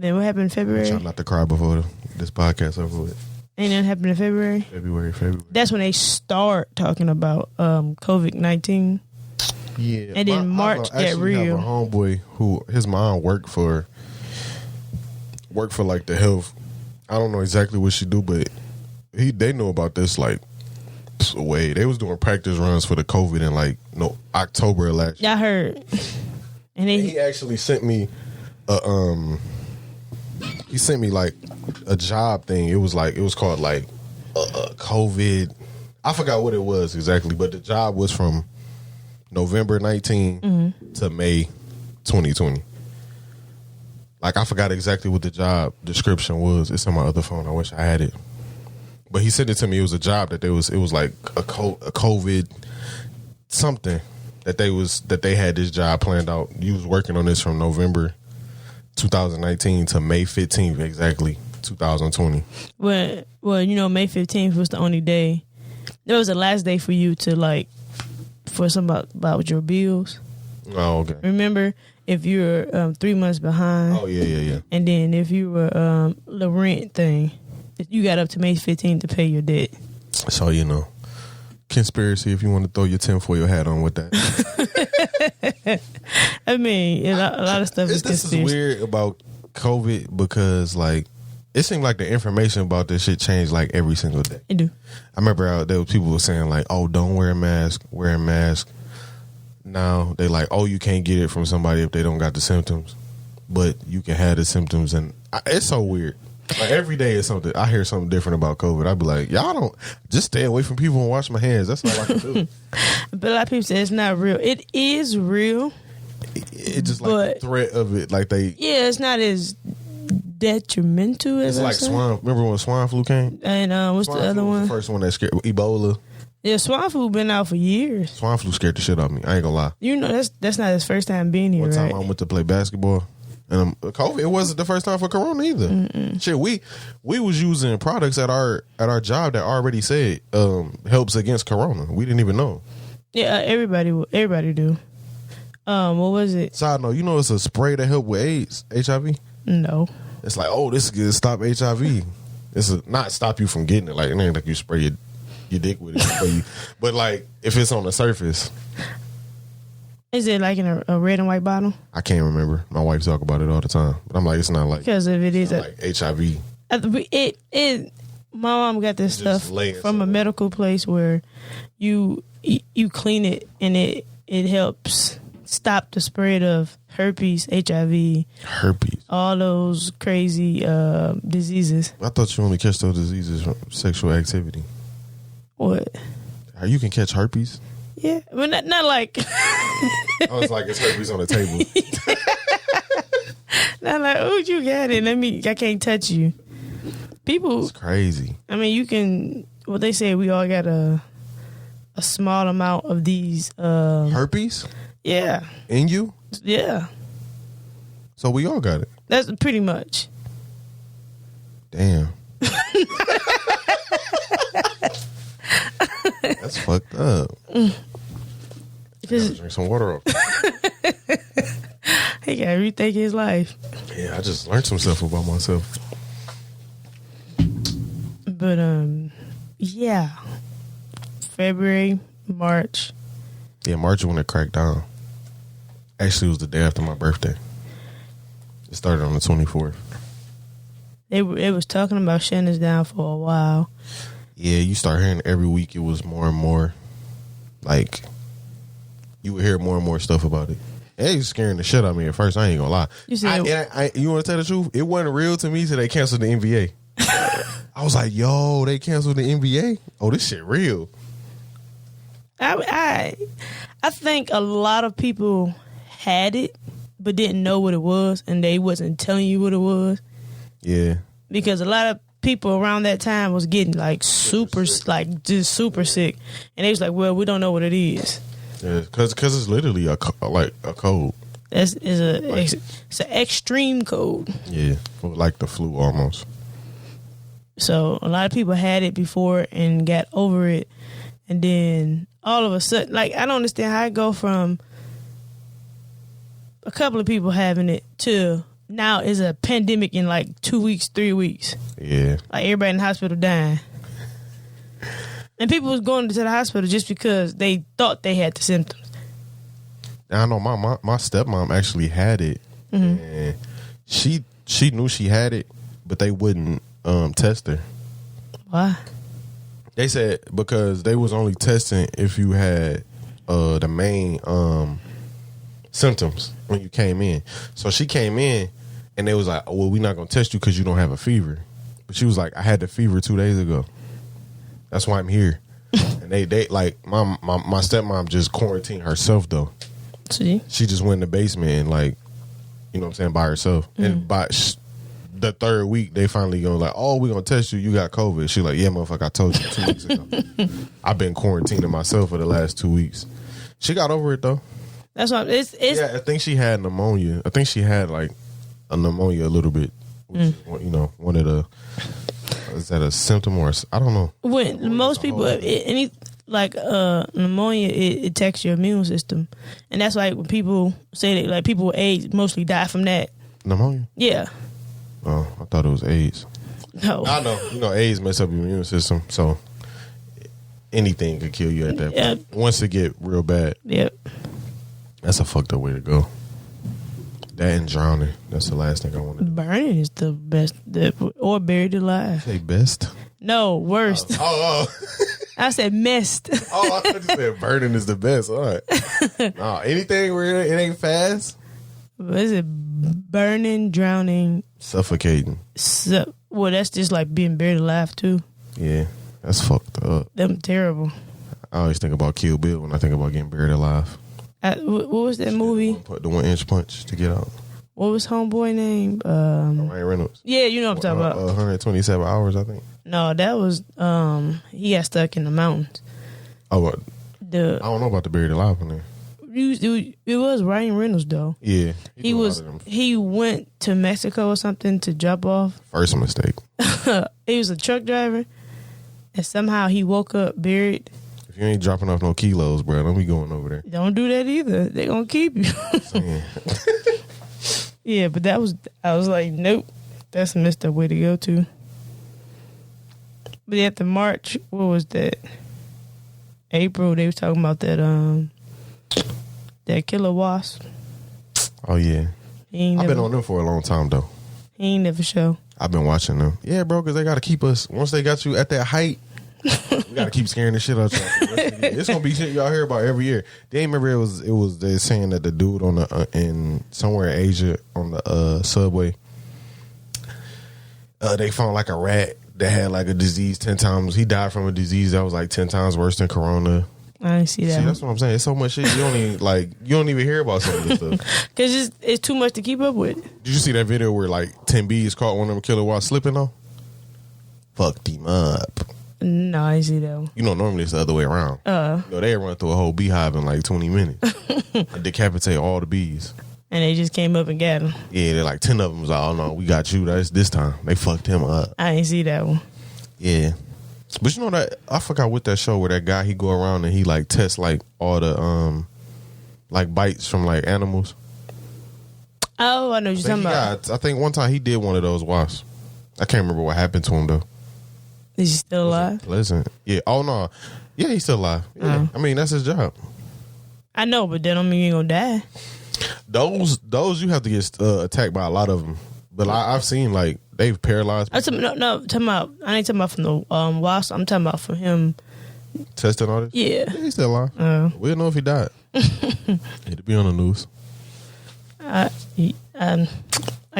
Then what happened in February? Try not to cry before this podcast over with. Ain't nothing happened in February? February. That's when they start talking about COVID-19. Yeah. And then March get real. I have a homeboy who his mom worked for like the health. I don't know exactly what she do, but they know about this like way. They was doing practice runs for the COVID in like October of last year. I heard. And he actually sent me he sent me like a job thing. It was called like COVID. I forgot what it was exactly, but the job was from November 19 to May 2020. Like I forgot exactly what the job description was. It's on my other phone. I wish I had it. But he sent it to me. It was a job that it was like a COVID something that they had this job planned out. You was working on this from November 2019 to May 15th exactly 2020. Well, May 15th was the only day. That was the last day for you to like for something about your bills. Oh, okay. Remember, if you were 3 months behind. Oh yeah. And then if you were the rent thing, you got up to May 15th to pay your debt. So conspiracy. If you want to throw your tinfoil hat on with that. I mean, a lot of stuff is conspiracy. This is weird about COVID because like it seemed like the information about this shit changed like every single day. It do. I remember there were people were saying like, "Oh, don't wear a mask. Wear a mask." Now they like, "Oh, you can't get it from somebody if they don't got the symptoms, but you can have the symptoms." And it's so weird. Like every day is something. I hear something different about COVID. I'd be like, y'all don't just stay away from people and wash my hands. That's all I can do. But a lot of people say it's not real. It is real. It's just like the threat of it. Like it's not as detrimental as it's like swine. Remember when swine flu came? And what's swine the other one? The first one that scared Ebola. Yeah, swine flu been out for years. Swine flu scared the shit out of me. I ain't gonna lie. That's not his first time being here. One time right? I went to play basketball. And COVID, it wasn't the first time for Corona either. Mm-mm. Shit, we was using products at our job that already said helps against Corona. We didn't even know. Yeah, everybody do. What was it? Side note, it's a spray that help with AIDS, HIV. No, it's like this is good. Stop HIV. It's not stop you from getting it. Like it ain't like you spray your dick with it, but like if it's on the surface. Is it like in a red and white bottle? I can't remember. My wife talk about it all the time, but I'm like, it's not like because if it is like HIV. My mom got this stuff from a medical place where you clean it and it helps stop the spread of herpes, HIV, all those crazy diseases. I thought you only catch those diseases from sexual activity. What? You can catch herpes. Yeah, but not like. I was like, it's herpes on the table. Not like, oh, you got it. I can't touch you. People, it's crazy. I mean, you can. What they say, we all got a small amount of these herpes. Yeah. In you? Yeah. So we all got it. That's pretty much. Damn. That's fucked up. Drink some water up. He gotta rethink his life. Yeah, I just learned some stuff about myself. But yeah. February, March. Yeah, March when it cracked down. Actually, it was the day after my birthday. It started on the 24th. It was talking about shutting us down for a while. Yeah, you start hearing every week it was more and more. Like, you would hear more and more stuff about it. It was scaring the shit out of me at first. I ain't gonna lie. You want to tell the truth? It wasn't real to me till they canceled the NBA. I was like, yo, they canceled the NBA? Oh, this shit real. I think a lot of people had it, but didn't know what it was, and they wasn't telling you what it was. Yeah. Because a lot of people around that time was getting like super sick, and they was like, "Well, we don't know what it is." Yeah, because it's literally a cold. It's an extreme cold. Yeah, like the flu almost. So a lot of people had it before and got over it, and then all of a sudden, like I don't understand how it go from a couple of people having it to now is a pandemic in like 2 weeks, 3 weeks. Yeah. Like everybody in the hospital dying. And people was going to the hospital just because they thought they had the symptoms. I know my stepmom actually had it, and she knew she had it, but they wouldn't test her. Why? They said because they was only testing if you had the main symptoms when you came in. So she came in, and they was like, "Well, we're not gonna test you because you don't have a fever." But she was like, "I had the fever 2 days ago. That's why I'm here." And they like my stepmom just quarantined herself though. See, she just went in the basement and like, you know what I'm saying, by herself. And by the third week, they finally go like, "Oh, we're gonna test you. You got COVID." She like, "Yeah, motherfucker, I told you 2 weeks ago. I've been quarantining myself for the last 2 weeks." She got over it though. that's what it's. Yeah, I think she had pneumonia. I think she had like a pneumonia a little bit. Which is, you know, one of the. Is that a symptom or I don't know? When most people any like pneumonia, it attacks your immune system, and that's why when people say that like people with AIDS mostly die from that. Pneumonia? Yeah. Oh, I thought it was AIDS. No, I know. You know, AIDS mess up your immune system, so anything could kill you at that point. Once it get real bad. Yep. That's a fucked up way to go. That and drowning. That's the last thing I want to do. Burning is the best, or buried alive. Say best? No, worst. Oh. I said missed. Oh, I thought you said burning is the best. All right. No, anything where it ain't fast. What is it? Burning, drowning, suffocating. Well, that's just like being buried alive too. Yeah, that's fucked up. Them terrible. I always think about Kill Bill when I think about getting buried alive. What was that movie? The 1 inch punch to get out. What was homeboy name? Ryan Reynolds. Yeah, you know what I'm talking about. 127 hours, I think. No, that was he got stuck in the mountains. Oh, what? I don't know about the buried alive one there. It was Ryan Reynolds though. Yeah, he went to Mexico or something to jump off. First mistake. He was a truck driver, and somehow he woke up buried. If you ain't dropping off no kilos, bro, don't be going over there. Don't do that either. They gonna keep you. Yeah, but I was like, nope, that's a messed up way to go to. But after March, what was that? April, they was talking about that killer wasp. Oh yeah, I've been on them for a long time though. He ain't never show. I've been watching them. Yeah, bro, because they got to keep us. Once they got you at that height, we got to keep scaring the shit out of you. It's gonna be shit y'all hear about every year. They remember it was they saying that the dude on the in somewhere in Asia on the subway, they found like a rat that had like a disease 10 times. He died from a disease that was like 10 times worse than corona. I didn't see that. See, that's what I'm saying. It's so much shit you don't even hear about some of this stuff. Because it's too much to keep up with. Did you see that video where like 10 bees caught one of them killer while slipping though? Fucked him up. No, I didn't see that one. You know, normally it's the other way around. They run through a whole beehive in like 20 minutes and decapitate all the bees. And they just came up and got him. Yeah, they're like 10 of them was like, "Oh no, we got you." That's this time. They fucked him up. I didn't see that one. Yeah. But you know that I forgot what that show where that guy he go around and he like tests like all the like bites from like animals. Oh, I know what you're talking about. I think one time he did one of those wasps. I can't remember what happened to him though. Is he still alive? Pleasant. Yeah. Oh no. Yeah, he's still alive. Yeah. I mean, that's his job. I know, but that don't mean you ain't gonna die. Those you have to get attacked by a lot of them. But I've seen like they've paralyzed people. No, talking about. I ain't talking about from the wasp. I'm talking about from him testing all this. Yeah, he's still alive. We don't know if he died. It'll be on the news. I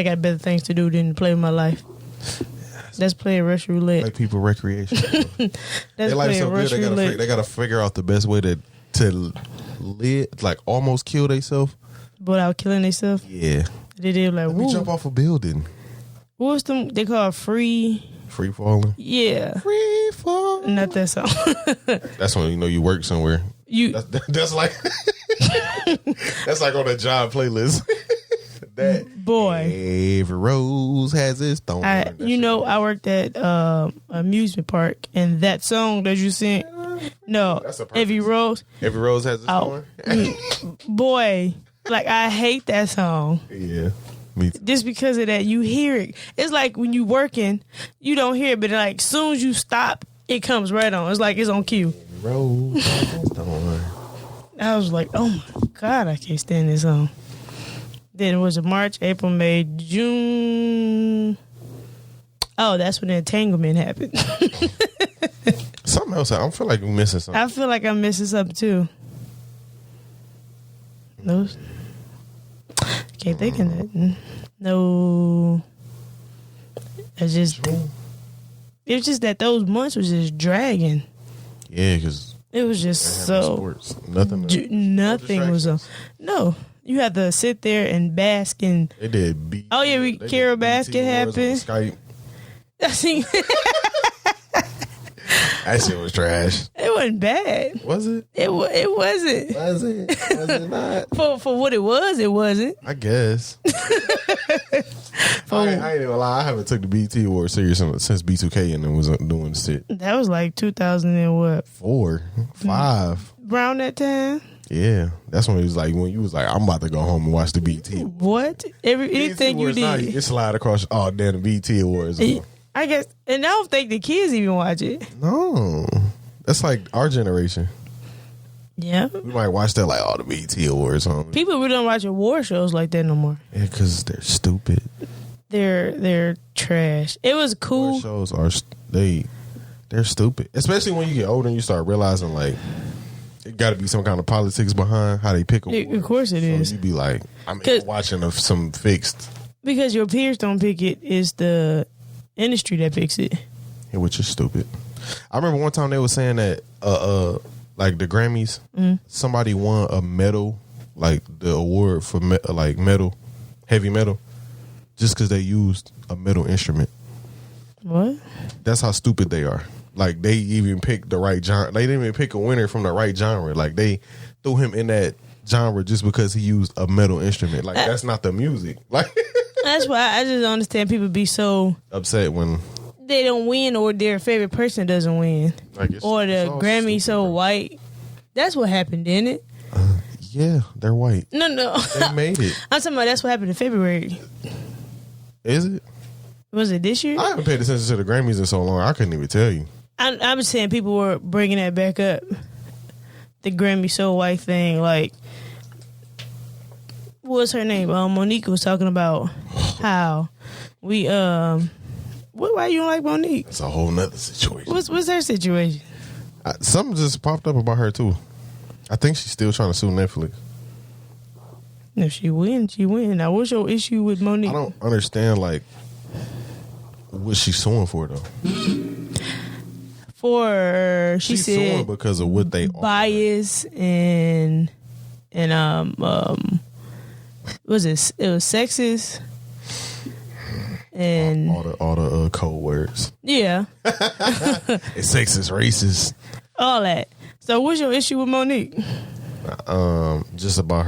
got better things to do than play with my life. Let's play Russian roulette. Like people recreation. Let's play Russian roulette. They gotta figure out the best way to live, like almost kill themselves without killing themselves. Yeah, they did like we jump off a building. What was them? They call it free falling. Yeah, free falling. Not that song. That's when you know you work somewhere. That's like that's like on a job playlist. That boy, every rose has its thorn. I worked at amusement park, and that song that you sing, every rose has its thorn. Boy, like I hate that song. Yeah, Me too. Just because of that, you hear it. It's like when you working, you don't hear it, but like soon as you stop, it comes right on. It's like it's on cue. Roll. I was like, oh my God, I can't stand this song. Then it was March, April, May, June. Oh, that's when the entanglement happened. Something else. I feel like we're missing something. I feel like I'm missing something too. Those. Can't think of that. No. It's just that those months was just dragging. Yeah, because it was just so sports. Nothing was on. No, you had to sit there and bask in. They did. Oh yeah, Carol Basket happened. Skype. I think that shit was trash. It wasn't bad. Was it? It wasn't. Was it? Was it not? For what it was, it wasn't. I guess. I ain't gonna lie. I haven't took the BT Award serious since B2K and then was doing shit. That was like 2000 and what? 4, 5. Around that time. Yeah, that's when it was like when you was like, I'm about to go home and watch the BT Awards. What? Anything you did, you slide across. Oh, damn, the BT Awards. I guess, and I don't think the kids even watch it. No, that's like our generation. Yeah, we might watch that like all the BT Awards. People really don't watch award shows like that no more. Yeah, because they're stupid. They're trash. It was cool. Award shows are they're stupid, especially when you get older and you start realizing like it got to be some kind of politics behind how they pick awards. Of course it is. You be like, I'm watching some fixed because your peers don't pick it. It's the industry that picks it. Yeah, which is stupid. I remember one time they were saying that like the Grammys, somebody won a medal, like the award for like metal, heavy metal, just because they used a metal instrument. What? That's how stupid they are. Like they even picked the right genre. They didn't even pick a winner from the right genre. Like they threw him in that genre just because he used a metal instrument. Like that's not the music. Like that's why I just don't understand people be so upset when they don't win or their favorite person doesn't win. Or the Grammy so white. That's what happened, didn't it? Yeah, they're white. No. They made it. I'm talking about that's what happened in February. Is it? Was it this year? I haven't paid attention to the Grammys in so long. I couldn't even tell you. I'm saying people were bringing that back up. The Grammy so white thing. Like, what's her name? Monique was talking about how we why you don't like Monique? It's a whole nother situation. What's her situation? Something just popped up about her too. I think she's still trying to sue Netflix. If she wins, she wins. Now, what's your issue with Monique? I don't understand like what she's suing for though. She's suing because of what they bias and was it was sexist. And all the code words. Yeah. It's sexist, racist. All that. So what's your issue with Monique? Just about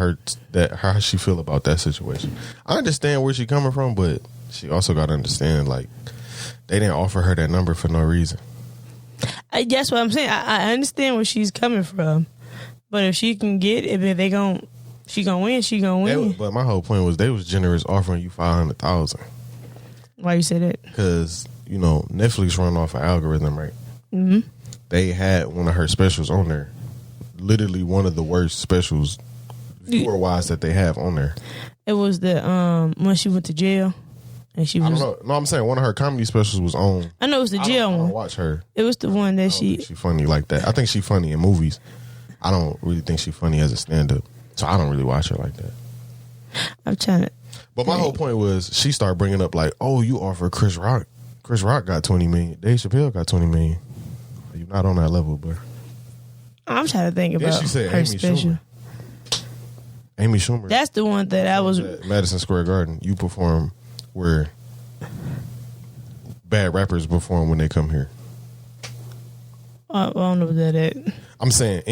how she feel about that situation. I understand where she coming from, but she also got to understand like they didn't offer her that number for no reason. That's what I'm saying. I understand where she's coming from, but if she can get it, if she gonna win, she gonna win. But my whole point was they was generous offering you $500,000. Why you say that? Because Netflix run off an algorithm, right? Mm-hmm. They had one of her specials on there, literally one of the worst specials viewer wise that they have on there. It was the when she went to jail. And she was, I don't know. No, I'm saying one of her comedy specials was on. I know it was the jail one. I don't watch her. It was the one that she funny like that. I think she funny in movies. I don't really think she funny as a stand up, so I don't really watch her like that. I'm trying to. But my whole point was she started bringing up like, oh, you offer Chris Rock. Chris Rock got 20 million. Dave Chappelle got 20 million. You're not on that level, bro. I'm trying to think about she said her Amy special. Amy Schumer. That's the one that I was at Madison Square Garden. You perform where bad rappers perform when they come here. I don't know what that is. I'm saying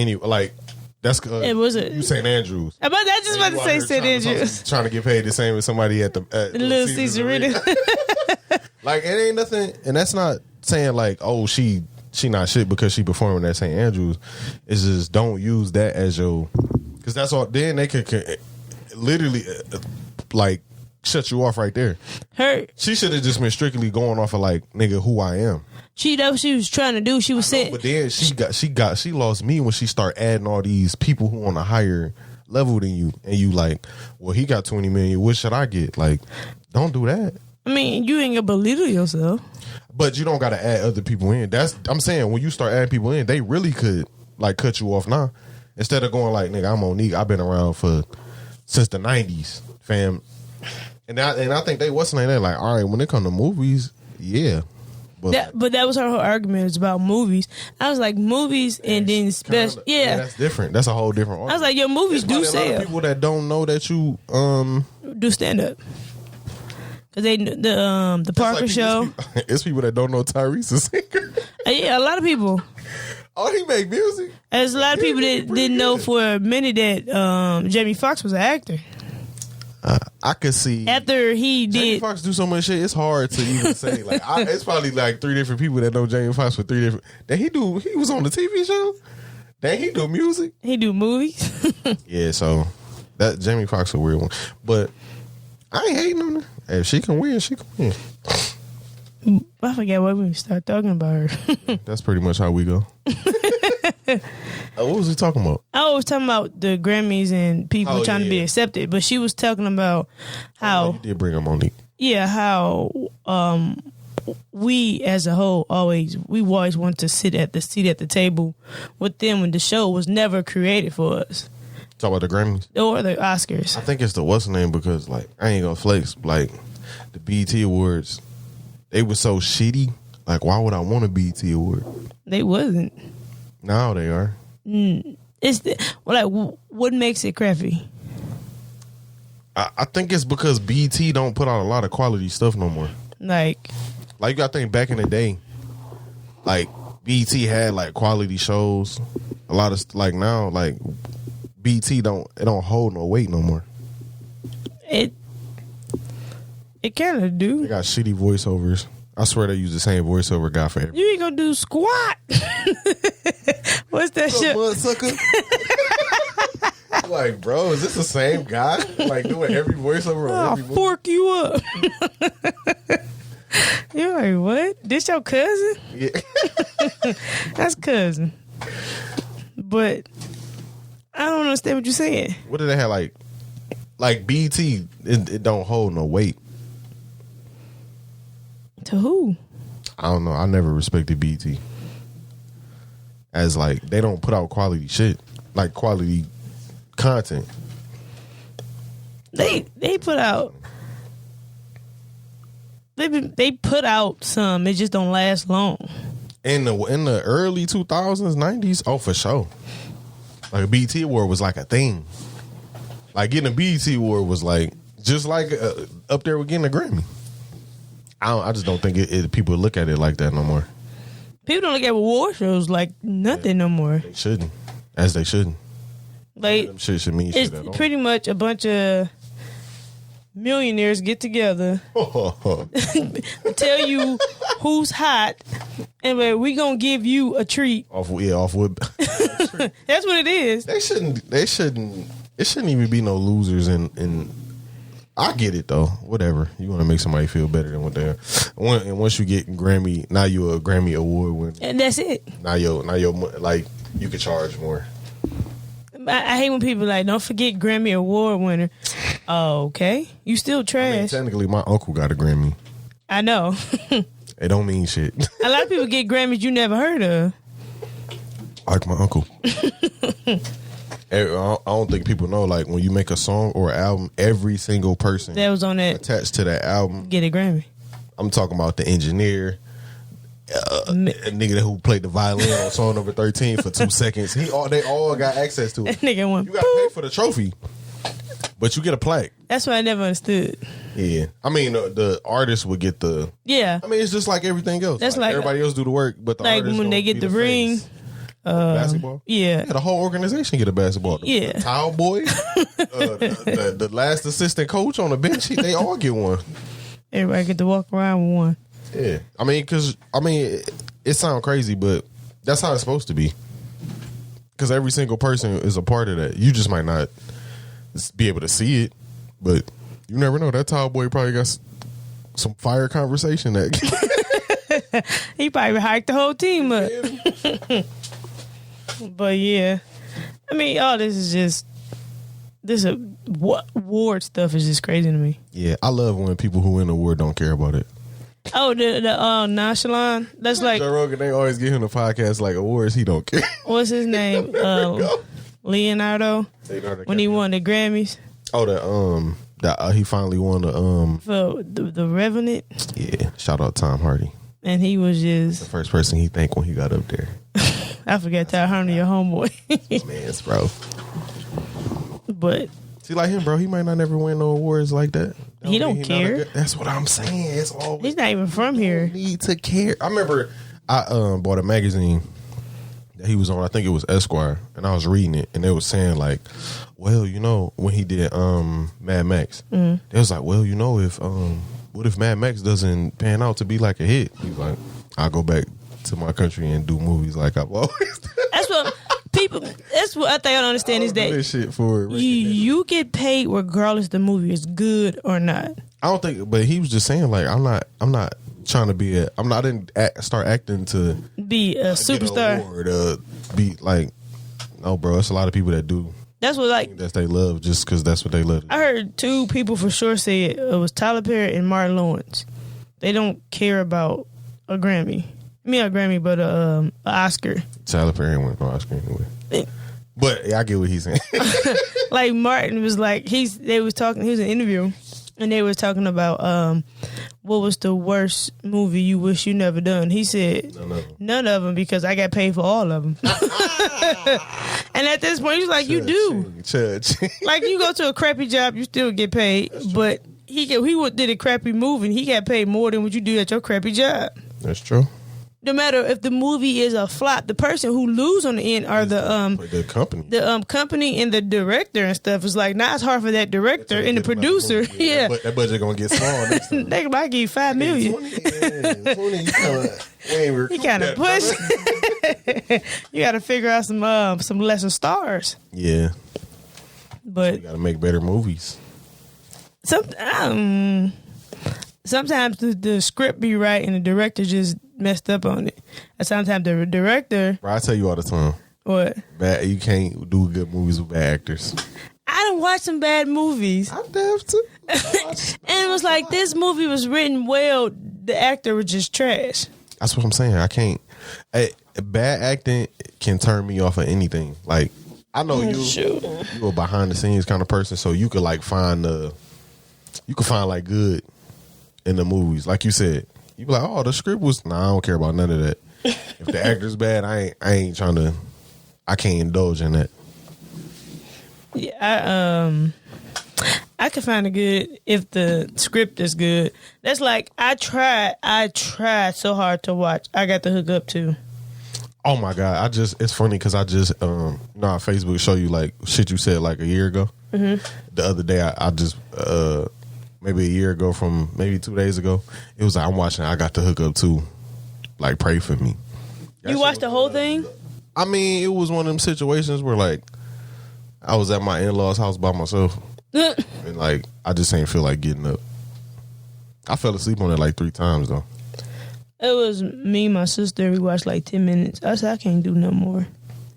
that's it was you St. Andrews. I just about to say St. Andrews. Trying to get paid the same as somebody at the Little Caesar Arena. Like it ain't nothing, and that's not saying like, oh, she not shit because she performing at St. Andrews. It's just don't use that as your, because that's all. Then they could literally like shut you off right there. She should have just been strictly going off of like, nigga, who I am. That what she was trying to do. She was saying, but then she lost me when she started adding all these people who on a higher level than you, and you like, well, he got 20 million. What should I get? Like, don't do that. I mean, you ain't gonna belittle yourself, but you don't got to add other people in. I'm saying when you start adding people in, they really could like cut you off now instead of going like, nigga, I'm Monique. I've been around since the 90s, fam. And I think they wasn't like that. Like, all right, when it come to movies, yeah. But that was her whole argument. It's about movies. I was like, movies and then special. Yeah, that's different. That's a whole different argument. I was like, your movies do sell. A lot of people that don't know that you do stand up. Cause the Parker like show. It's people that don't know Tyrese a singer. Yeah, a lot of people. Oh, he make music. There's a lot of people that didn't know for a minute that Jamie Foxx was an actor. I could see after he did. Jamie Foxx do so much shit. It's hard to even say. Like, it's probably like 3 different people that know Jamie Foxx for 3 different. That he was on the TV show. That he do music. He do movies. Yeah, so that Jamie Foxx a weird one, but I ain't hating on her. If she can win, she can win. I forget what we start talking about her. That's pretty much how we go. What was he talking about? I was talking about the Grammys and people trying to be accepted, but she was talking about how you did bring up Monique. Yeah, how we as a whole always want to sit at the seat at the table with them when the show was never created for us. Talk about the Grammys or the Oscars. I think it's the what's the name because like I ain't gonna flex like the BET Awards. They were so shitty. Like, why would I want a BET Award? They wasn't. Now they are. What makes it crappy? I think it's because BET don't put out a lot of quality stuff no more. Like you gotta think back in the day, like BET had like quality shows. A lot of like now, like BET don't hold no weight no more. It kind of do. They got shitty voiceovers. I swear they use the same voiceover guy for everything. You ain't gonna do squat. What's that shit? Mudsucker? Like, bro, is this the same guy? Like doing every voiceover on every movie? I'll fork you up. You're like, what? This your cousin? Yeah. That's cousin. But I don't understand what you're saying. What did they have like BET? It don't hold no weight. To who? I don't know. I never respected BET. As like they don't put out quality shit, like quality content. They put out. They put out some. It just don't last long. In the early 2000s, 90s, oh for sure. Like a BET Award was like a thing. Like getting a BET Award was like just like up there with getting a Grammy. I just don't think people look at it like that no more. People don't look at award shows like nothing no more. They shouldn't, as they shouldn't. Like shit should mean shit at all. It's pretty much a bunch of millionaires get together, tell you who's hot, and we gonna give you a treat. Off what? That's what it is. They shouldn't. It shouldn't even be no losers in. I get it though. Whatever. You want to make somebody feel better than what they are. And once you get Grammy, now you're a Grammy Award winner. And that's it. Now you're like you can charge more. I hate when people like, don't forget Grammy Award winner. Oh, okay. You still trash. I mean, technically, my uncle got a Grammy. I know. It don't mean shit. A lot of people get Grammys you never heard of. Like my uncle. I don't think people know, like, when you make a song or an album, every single person that was on that attached to that album get a Grammy. I'm talking about the engineer, a nigga who played the violin on song number 13 for 2 seconds. They all got access to it. That nigga went, you got to pay for the trophy, but you get a plaque. That's what I never understood. Yeah, I mean the artist would get the. Yeah, I mean it's just like everything else. That's like everybody else do the work, but the like artist when they get the ring. Basketball? Yeah. The whole organization get a basketball. The towel boy, the last assistant coach on the bench, they all get one. Everybody get to walk around with one. Yeah. I mean, it sounds crazy, but that's how it's supposed to be. Because every single person is a part of that. You just might not be able to see it, but You never know. That tall boy probably got some fire conversation. That He probably hiked the whole team up. But yeah, I mean, all this is just award stuff is just crazy to me. Yeah, I love when people who win the award don't care about it. Oh, the nonchalant. That's like Joe Rogan. They always give him the podcast like awards. He don't care. what's his name? Leonardo. When he won the Grammys. Oh, he finally won For the Revenant. Yeah, shout out Tom Hardy. And he was just The first person he thanked when he got up there. I forgot Ty Hardy, your homeboy. Man, bro. But See, like him, bro, he might not never win no awards like that. he don't care. That's what I'm saying. It's always He's not even from here. need to care. I remember I bought a magazine that he was on. I think it was Esquire, and I was reading it, and they was saying like, well, you know, when he did Mad Max, they was like, well, you know, if what if Mad Max doesn't pan out to be like a hit? He's like, I'll go back to my country and do movies like I've always done. That's what people. That's what I think I don't understand is that This shit for you get paid regardless the movie is good or not. I don't think, but he was just saying like, I'm not trying to be I didn't start acting to Be a superstar. or be like, no, bro. It's a lot of people that do That's what like that they love just because that's what they love. I heard two people for sure say it. It was Tyler Perry and Martin Lawrence. They don't care about a Grammy. I mean, a Grammy, but a Oscar. Tyler Perry went for Oscar anyway. But yeah, I get what he's saying. Like Martin was like they was talking. He was in an interview, and they was talking about what was the worst movie you wish you never done. He said none of them because I got paid for all of them. And at this point, he's like, you do. Like you go to a crappy job, you still get paid, but he did a crappy movie, and he got paid more than what you do at your crappy job. That's true. No matter if the movie is a flop, the person who lose on the end are the company. The company and the director and stuff. Is like, now it's hard for that director and the producer. Yeah. That budget gonna get small next time. They might give you $5 million. 20, you kind of push. You got to figure out some lesser stars. Yeah. But you got to make better movies. Sometimes the script be right and the director just messed up on it. And sometimes the director. Bro, I tell you all the time. What? You can't do good movies with bad actors. I done watched some bad movies. I have to. And it was like, this movie was written well. The actor was just trash. That's what I'm saying. I can't. Bad acting can turn me off of anything. Like, I know you a behind the scenes kind of person, so you could like find like good in the movies. Like you said, you be like, oh, the script was. Nah, I don't care about none of that. If the actor's bad, I ain't trying to. I can't indulge in that. Yeah, I can find it good if the script is good. That's like I tried so hard to watch. I got the hook up too. Oh my God! It's funny because I just Facebook show you like shit you said like a year ago. Mm-hmm. The other day I just maybe a year ago from maybe 2 days ago, it was like I'm watching. I got the hook up too. Like, pray for me. You watched the whole thing? I mean, it was one of them situations where like I was at my in-laws' house by myself, and like I just ain't feel like getting up. I fell asleep on it like 3 times though. It was me and my sister. We watched like 10 minutes. I said, I can't do no more.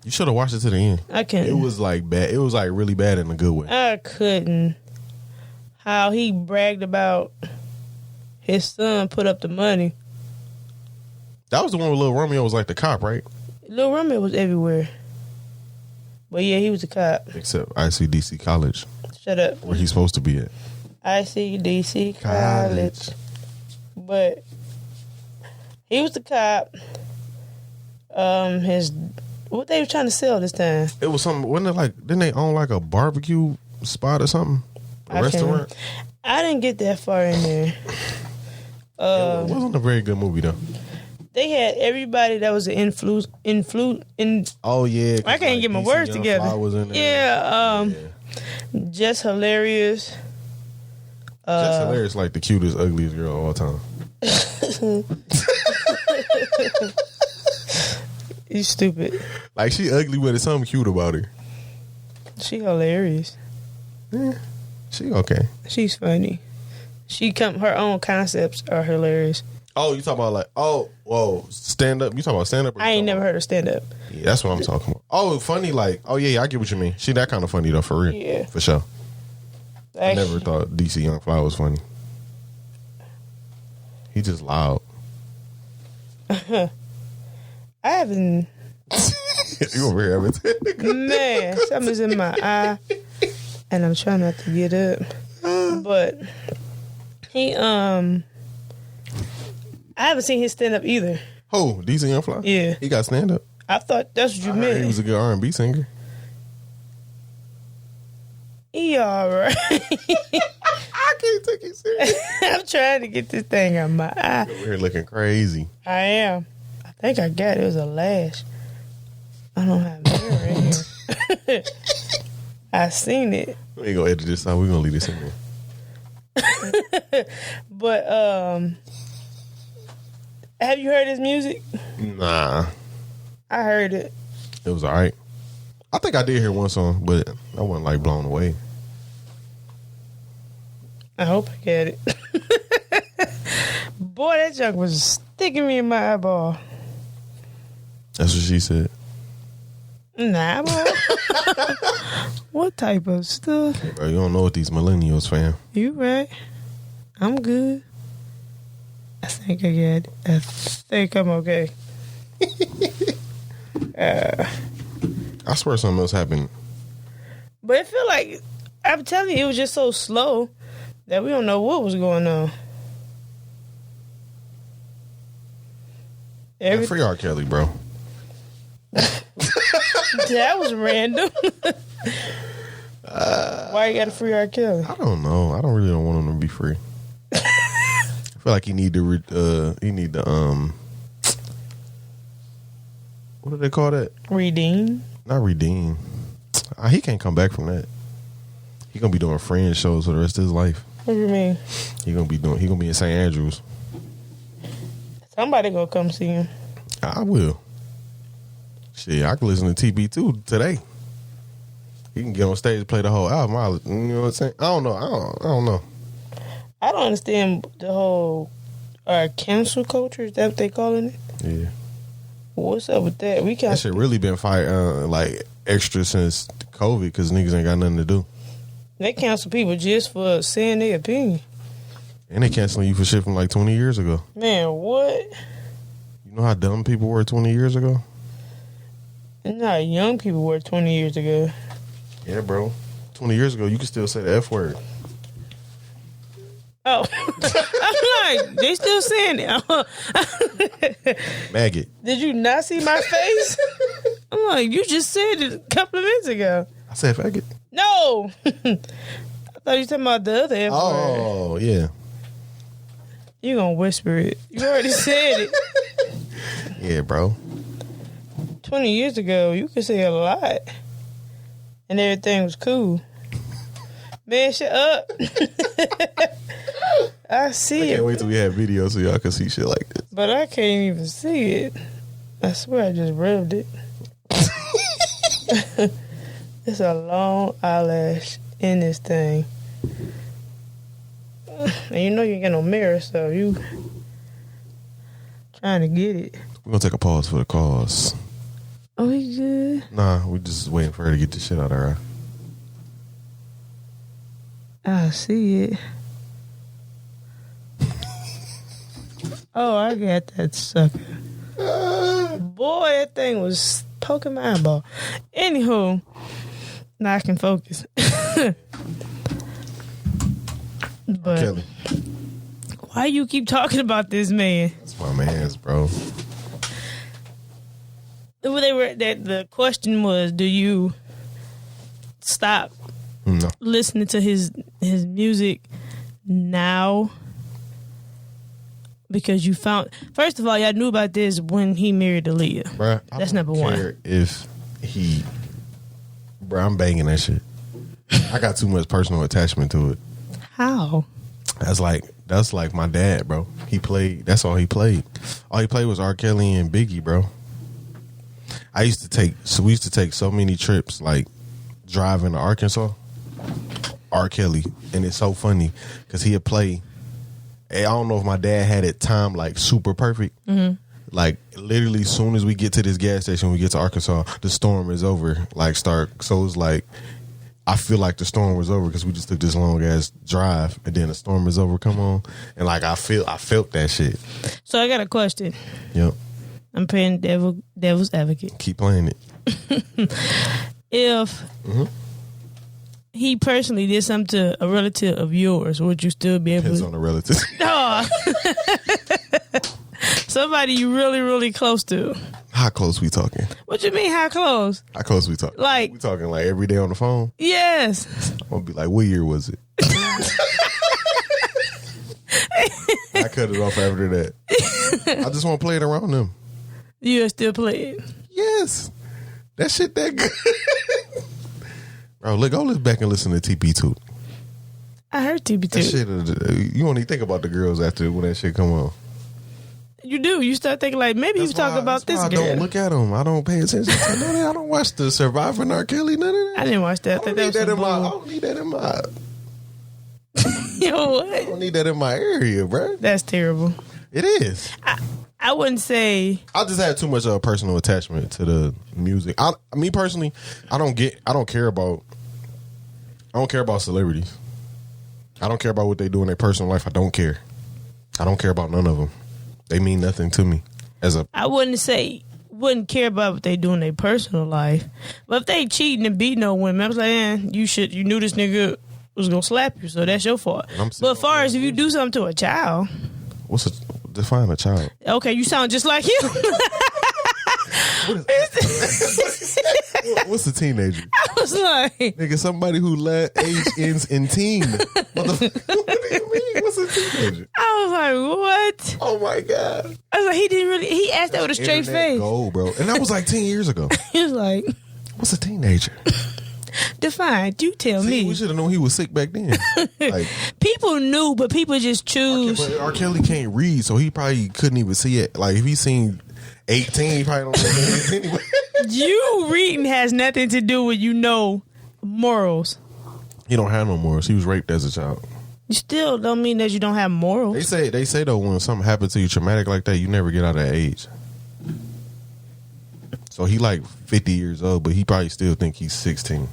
You should have watched it to the end. I can't. It was like bad. It was like really bad in a good way. I couldn't. How he bragged about his son put up the money. That was the one where Lil Romeo was like the cop, right? Lil Romeo was everywhere. But yeah, he was a cop. Except ICDC College. Shut up. Where he's supposed to be at. ICDC College. But he was the cop. What they were trying to sell this time? It was something. Wasn't it like? Didn't they own like a barbecue spot or something? A restaurant. I didn't get that far in there. It wasn't a very good movie though. They had everybody that was an Oh yeah. I can't get my words together. Was in there. Yeah. Just hilarious. Just hilarious, like the cutest, ugliest girl of all time. You stupid. Like she ugly, but there's something cute about her. She hilarious. Yeah. She okay. She's funny. Her own concepts are hilarious. Oh, you talking about like, whoa, stand up? You talking about stand up? I ain't never heard of stand up. Yeah, that's what I'm talking about. Oh, funny, like, oh yeah, I get what you mean. She that kind of funny though, for real. Yeah. For sure. I never thought DC Young Fly was funny. He just loud. I haven't. You over here having Man, something's in my eye, and I'm trying not to get up. But he, I haven't seen his stand up either. Oh, DC Young Fly? Yeah. He got stand up. I thought that's what you meant. He was a good R&B singer. He all right. I can't take it serious. I'm trying to get this thing out my eye. Over here looking crazy. I am. I think I got it. It was a lash. I don't have mirror in here. I seen it. We ain't gonna edit this out. We're gonna leave this in there. But have you heard his music? Nah. I heard it. It was alright. I think I did hear one song, but I wasn't like blown away. I hope I get it. Boy, that junk was sticking me in my eyeball. That's what she said. Nah, boy. What type of stuff? Bro, you don't know what these millennials, fam. You right. I'm good. I think I get it. I think I'm okay. I swear something else happened. But it feel like, I'm telling you, it was just so slow that we don't know what was going on. Free R. Kelly, bro. That was random. Why you got to free R. Kelly? I don't know. I don't really want him to be free. I feel like he need to what do they call that? Redeem? Not redeem. He can't come back from that. He gonna be doing friend shows for the rest of his life. What do you mean? He gonna be in St. Andrews. Somebody gonna come see him. I will. Shit, I can listen to TB2 today. He can get on stage and play the whole album. You know what I'm saying? I don't know. I don't know. I don't understand the whole cancel culture. Is that what they calling it? Yeah. What's up with that? That shit really been like extra since COVID because niggas ain't got nothing to do. They cancel people just for saying their opinion. And they canceling you for shit from like 20 years ago. Man, what? You know how dumb people were 20 years ago? And how young people were 20 years ago. Yeah, bro. 20 years ago, you could still say the F word. Oh. I'm like, they still saying it. Maggot. Did you not see my face? I'm like, you just said it a couple of minutes ago. I said faggot. No. I thought you were talking about the other F word. Oh, yeah. You gonna whisper it. You already said it. Yeah, bro. 20 years ago, you could say a lot. And everything was cool. Man, shut up. I see I it. can't wait till we have video so y'all can see shit like this. But I can't even see it. I swear I just rubbed it. It's a long eyelash in this thing. And you know you ain't got no mirror, so you trying to get it. We're going to take a pause for the cause. Oh, we good? Nah, we just waiting for her to get the shit out of her eye. I see it. Oh, I got that sucker. Boy, that thing was poking my eyeball. Anywho, now I can focus. But Kelly. why you keep talking about this man? That's my man's, bro. The question was, do you stop No. listening to his music now? Because you found, first of all, y'all knew about this when he married Aaliyah. Bruh, That's number one. If he, I'm banging that shit. I got too much personal attachment to it. How? That's like my dad, bro. That's all he played. All he played was R. Kelly and Biggie, bro. We used to take so many trips, like driving to Arkansas. R. Kelly, and it's so funny because he'd play. I don't know if my dad had it timed like super perfect. Mm-hmm. Like literally, as soon as we get to this gas station, we get to Arkansas, the storm is over. Like start, so it's like I feel like the storm was over because we just took this long ass drive, and then the storm is over. Come on, and like I felt that shit. So I got a question. Yep, I'm playing devil's advocate. Keep playing it. If he personally did something to a relative of yours, would you still be able? Depends on the relative. No. Somebody you really, really close to. How close we talking? What you mean, how close? How close we talking? Like, we talking like every day on the phone? Yes. I'm gonna be like, what year was it? I cut it off after that. I just want to play it around them. You still play it? Yes. That shit that good. Bro, look, go back and listen to TP2. I heard TP2. That shit, you don't even think about the girls after when that shit come on. You do. You start thinking like, maybe he was talking about this girl. I don't look at them. I don't pay attention to none of that. I don't watch the Survivor R. Kelly, none of that. I didn't watch that. I don't need that in my... Yo, what? I don't need that in my area, bro. That's terrible. It is. I wouldn't say... I just have too much of a personal attachment to the music. Me personally, I don't care about celebrities. I don't care about what they do in their personal life. I don't care about none of them. They mean nothing to me. I wouldn't care about what they do in their personal life. But if they cheating and beating on women, I was like, you knew this nigga was gonna slap you, so that's your fault. But as far as if you do something to a child, define a child? Okay, you sound just like him. What's a teenager? I was like, nigga, somebody who age ends in teen. What do you mean? What's a teenager? I was like, what? Oh my god! I was like, he asked that with a straight face. Gold, bro, and that was like 10 years ago. He was like, what's a teenager? Define. You tell me. We should have known he was sick back then. Like, people knew, but people just choose. But R. Kelly can't read, so he probably couldn't even see it. Like, if he seen 18, he probably don't know what it is anyway. You reading has nothing to do with morals. He don't have no morals. He was raped as a child. You still don't mean that you don't have morals. They say though, when something happens to you traumatic like that, you never get out of that age. So he like 50 years old, but he probably still think he's 16.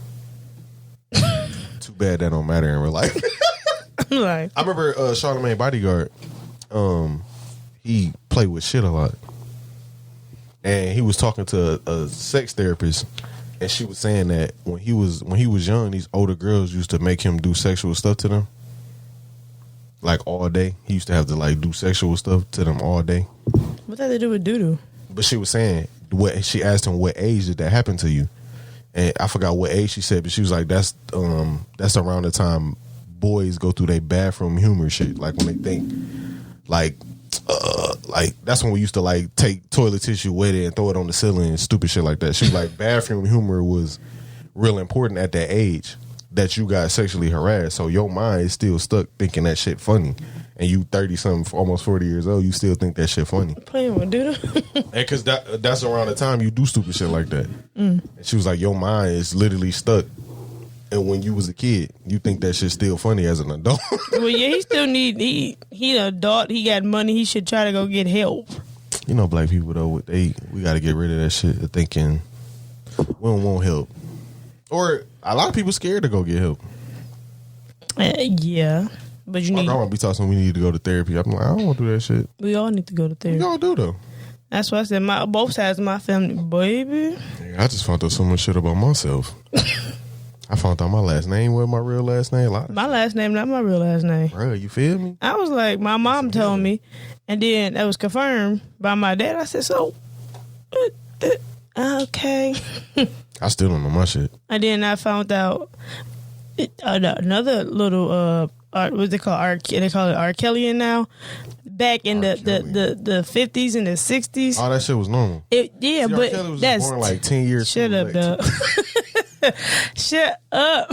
Too bad that don't matter in real life. Like, I remember Charlamagne Bodyguard. He played with shit a lot, and he was talking to a sex therapist, and she was saying that when he was young, these older girls used to make him do sexual stuff to them, like all day. He used to have to like do sexual stuff to them all day. What did they do with doo-doo? But she was saying, she asked him, what age did that happen to you? And I forgot what age she said, but she was like, that's around the time boys go through their bathroom humor shit. Like when they think, like that's when we used to like take toilet tissue, wet it, and throw it on the ceiling and stupid shit like that. She was like, bathroom humor was real important at that age that you got sexually harassed. So your mind is still stuck thinking that shit funny. And you 30-something, almost 40 years old, you still think that shit funny. Playing with doo-doo? And because that's around the time you do stupid shit like that. And she was like, your mind is literally stuck. And when you was a kid, you think that shit's still funny as an adult. Well, yeah, he still he an adult. He got money. He should try to go get help. You know, black people, though, we got to get rid of that shit of thinking we don't want help. Or a lot of people scared to go get help. Yeah. But you need. My grandma be talking, we need to go to therapy. I'm like, I don't want to do that shit. We all need to go to therapy. We all do, though. That's why I said both sides of my family, baby. I just found out so much shit about myself. I found out my last name wasn't my real last name. My last name, not my real last name. Bro, you feel me? I was like, my mom told me, and then that was confirmed by my dad. I said, so, okay. I still don't know my shit. And then I found out another little, what's they call they call it R. Kelly now. Back in the 50s and the 60s. Oh, that shit was normal. Yeah, see, but R. Kelly was that's born like 10 years. Shut up, dog. Shut up.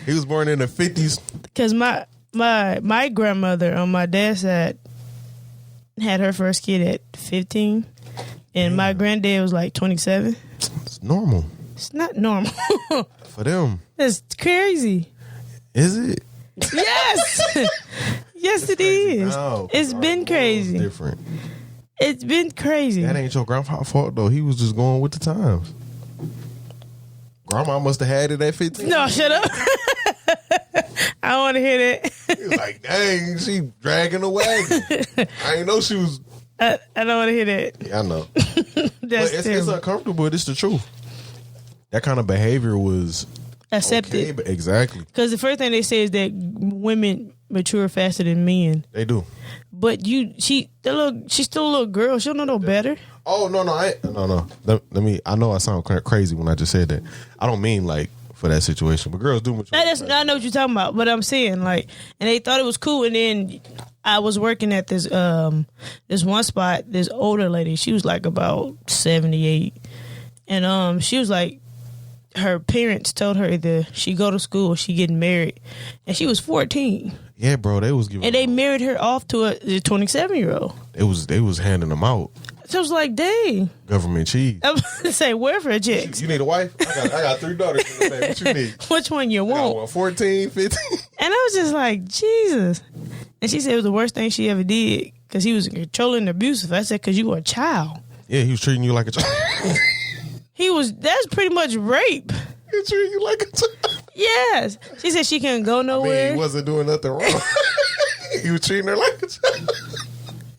He was born in the 50s. Because my grandmother on my dad's side had her first kid at 15, and my granddad was like 27. It's normal. It's not normal. For them. That's crazy. Is it? Yes. Yes, it is. No, it's been crazy. Different. It's been crazy. That ain't your grandpa's fault though. He was just going with the times. Grandma must have had it at 15. No, shut up. I don't want to hear that. He was like, dang, she dragging the wagon. I ain't know she was. I don't want to hear that. Yeah, I know. That's But it's uncomfortable, but it's the truth. That kind of behavior was accepted. Okay, but exactly. Because the first thing they say is that women mature faster than men. They do. But she's still a little girl. She don't know no better. Oh, no. Let me, I know I sound crazy when I just said that. I don't mean like for that situation, but girls do mature. I know what you're talking about, but I'm saying like, and they thought it was cool. And then I was working at this one spot, this older lady, she was like about 78. And she was like, her parents told her either she go to school or she getting married. And she was 14. Yeah, bro, they was giving. And they married her off to a 27-year-old. They was handing them out. So I was like, dang. Government cheese. I was going to say, where for a chicks? You need a wife? I got 3 daughters in the back. What you need? Which one you I got want? one, 14, 15. And I was just like, Jesus. And she said it was the worst thing she ever did because he was controlling and abusive. I said, because you were a child. Yeah, he was treating you like a child. That's pretty much rape. He treating you like a child. Yes. She said she couldn't go nowhere. I mean, he wasn't doing nothing wrong. He was treating her like a child.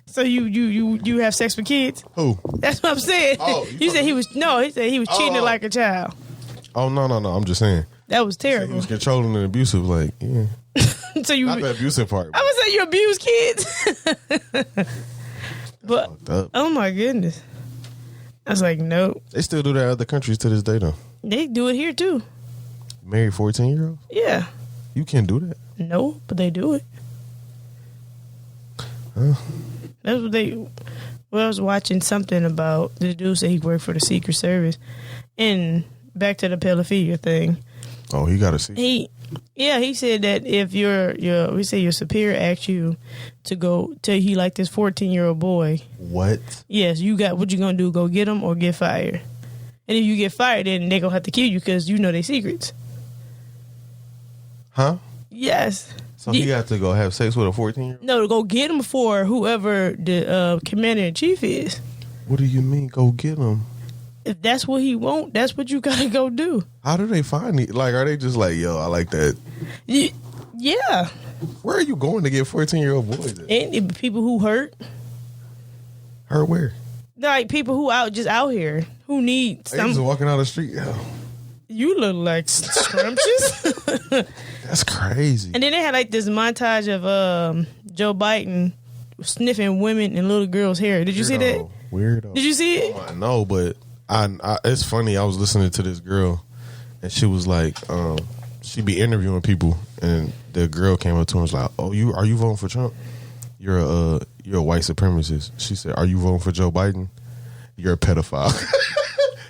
So you have sex with kids? Who? That's what I'm saying. Oh, he said he was treating her like a child. Oh, no. I'm just saying. That was He terrible. was controlling and abusive, like, yeah. So you Not the abusive part. I would say you abuse kids. But oh my goodness. I was like, nope. They still do that in other countries to this day, though. They do it here too. Married 14-year-olds? Yeah. You can't do that. No, but they do it. Huh? That's what they. Well, I was watching something about the dude said he worked for the Secret Service, and back to the pedophilia thing. Oh, he got to see. He said that if your superior asks you to go to he like this 14-year-old boy. What? Yes, what you gonna do? Go get him or get fired? And if you get fired, then they gonna have to kill you because you know their secrets. Huh? Yes. So he got to go have sex with a 14-year-old? No, to go get him for whoever the commander-in-chief is. What do you mean, go get him? If that's what he want, that's what you gotta go do. How do they find it? Like, are they just like, yo, I like that? Yeah. Where are you going to get 14-year-old boys at? And people who hurt. Hurt where? Like people who just out here who need They just walking down the street. Yo. You look like scrumptious. That's crazy. And then they had like this montage of Joe Biden sniffing women and little girls' hair. Did you see that? Weirdo. Did you see it? Oh, I know, but it's funny. I was listening to this girl, and she was like, she be interviewing people, and the girl came up to her and was like, "Oh, are you voting for Trump? You're a white supremacist." She said, "Are you voting for Joe Biden? You're a pedophile."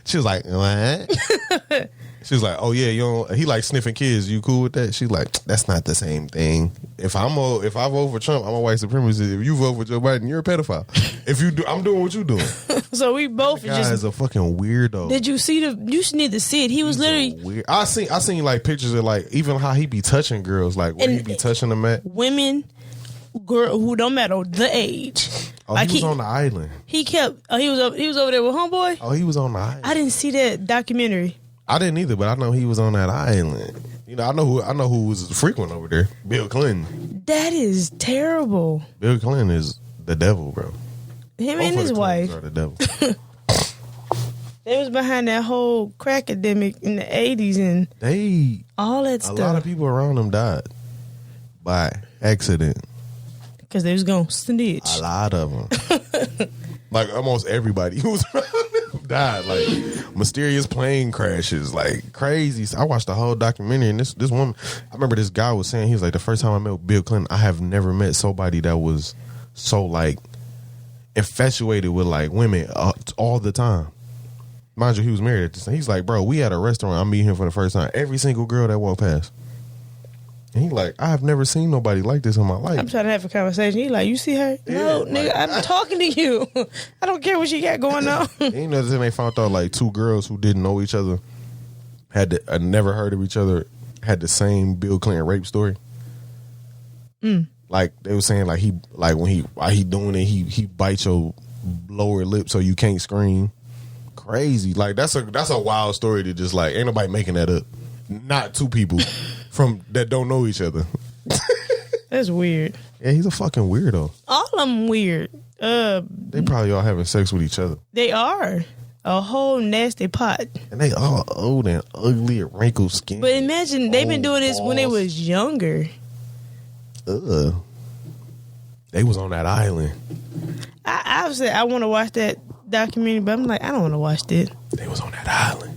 She was like, "What?" She was like, "Oh yeah, he like sniffing kids. You cool with that?" She's like, "That's not the same thing. If I vote for Trump, I'm a white supremacist. If you vote for Joe Biden, you're a pedophile. If you do, I'm doing what you're doing." So we both That guy is a fucking weirdo. Did you see you need to see it. He was literally weird. I seen like pictures of like even how he be touching girls, like where he be touching them at. Women, girl who don't matter the age. Oh, like he was on the island. He was over there with homeboy. Oh, he was on the island. I didn't see that documentary. I didn't either, but I know he was on that island. You know, I know who was frequent over there. Bill Clinton. That is terrible. Bill Clinton is the devil, bro. Him and his wife are the devil. They was behind that whole crack epidemic in the 80s and all that stuff. A lot of people around them died by accident. Because they was going to snitch. A lot of them. Like almost everybody who was around them died. Like mysterious plane crashes, like crazy. I watched the whole documentary, and this woman, I remember this guy was saying, he was like, the first time I met Bill Clinton, I have never met somebody that was so like infatuated with like women all the time. Mind you, he was married at this time. He's like, bro, we at a restaurant, I'm meeting him for the first time. Every single girl that walked past. And he like, I have never seen nobody like this in my life. I'm trying to have a conversation. He like, you see her? Yeah, no, like, nigga, I'm talking to you. I don't care what she got going on. You know, then they found out like 2 girls who didn't know each other had never heard of each other had the same Bill Clinton rape story. Like they were saying, like while he doing it, he bites your lower lip so you can't scream. Crazy. Like that's a wild story to just like ain't nobody making that up. Not two people from that don't know each other. That's weird. Yeah, he's a fucking weirdo. All of them weird. They probably all having sex with each other. They are a whole nasty pot. And they all old and ugly and wrinkled skin. But imagine they've been doing this when they was younger. They was on that island. I said I want to watch that documentary, but I'm like, I don't want to watch that. They was on that island.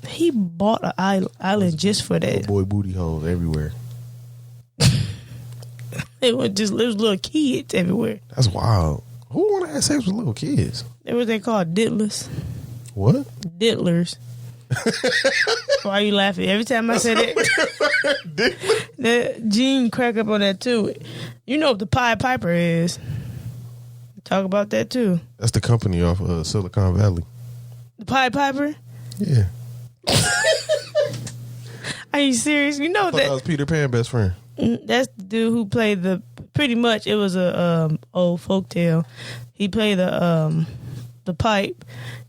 He bought an island just for that. Boy booty holes everywhere. It was little kids everywhere. That's wild. Who want to have sex with little kids? They what they call diddlers. What? Diddlers. Why are you laughing? Every time I say that, the Gene crack up on that too. You know what the Pied Piper is. Talk about that too. That's the company off Silicon Valley. The Pied Piper? Yeah. Are you serious? You know that was Peter Pan best friend. That's the dude who played pretty much it was a old folktale. He played the pipe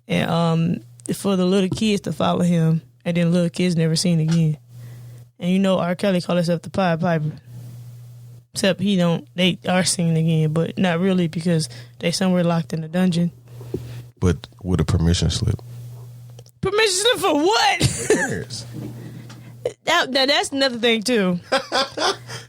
and for the little kids to follow him, and then little kids never seen again. And you know R. Kelly called himself the Pied Piper. Except they are singing again, but not really because they somewhere locked in a dungeon. But with a permission slip. Permission slip for what? Who cares? That's another thing too.